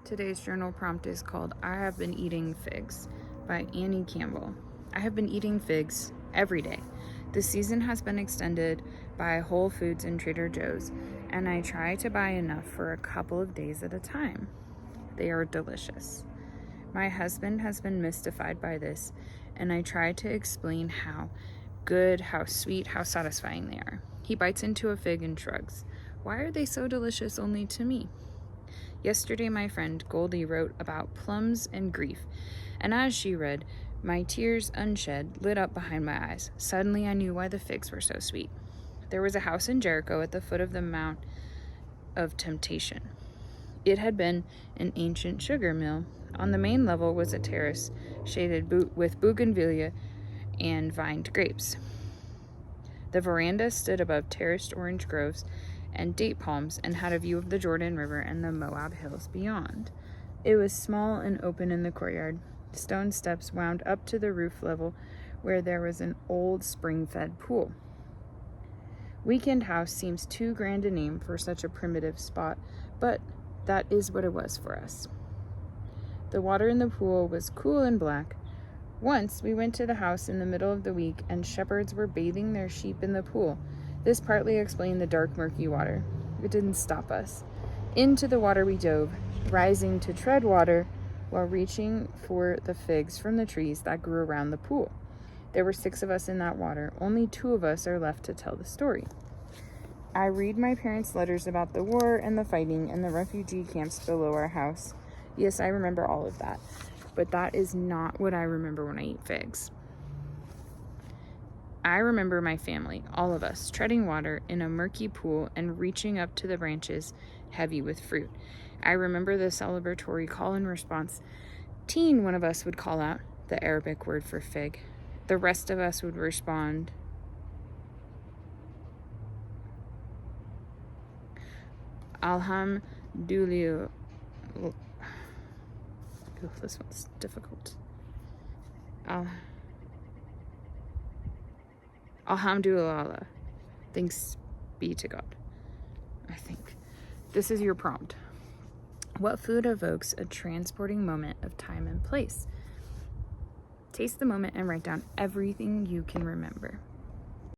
Today's journal prompt is called I Have Been Eating Figs by Annie Campbell. I have been eating figs every day. The season has been extended by Whole Foods and Trader Joe's, and I try to buy enough for a couple of days at a time. They are delicious. My husband has been mystified by this, and I try to explain how good, how sweet, how satisfying they are. He bites into a fig and shrugs. Why are they so delicious only to me? Yesterday, my friend Goldie wrote about plums and grief, and as she read, my tears unshed lit up behind my eyes. Suddenly, I knew why the figs were so sweet. There was a house in Jericho at the foot of the Mount of Temptation. It had been an ancient sugar mill. On the main level was a terrace shaded with bougainvillea and vined grapes. The veranda stood above terraced orange groves and date palms and had a view of the Jordan River and the Moab hills beyond. It was small and open in the courtyard. Stone steps wound up to the roof level where there was an old spring-fed pool. Weekend House seems too grand a name for such a primitive spot, but that is what it was for us. The water in the pool was cool and black. Once we went to the house in the middle of the week and shepherds were bathing their sheep in the pool. This partly explained the dark, murky water. It didn't stop us. Into the water we dove, rising to tread water while reaching for the figs from the trees that grew around the pool. There were 6 of us in that water. Only 2 of us are left to tell the story. I read my parents' letters about the war and the fighting and the refugee camps below our house. Yes, I remember all of that, but that is not what I remember when I eat figs. I remember my family, all of us, treading water in a murky pool and reaching up to the branches heavy with fruit. I remember the celebratory call and response. Teen, one of us would call out, the Arabic word for fig. The rest of us would respond, Alhamdulillah. This one's difficult. Alhamdulillah. Thanks be to God, I think. This is your prompt. What food evokes a transporting moment of time and place? Taste the moment and write down everything you can remember.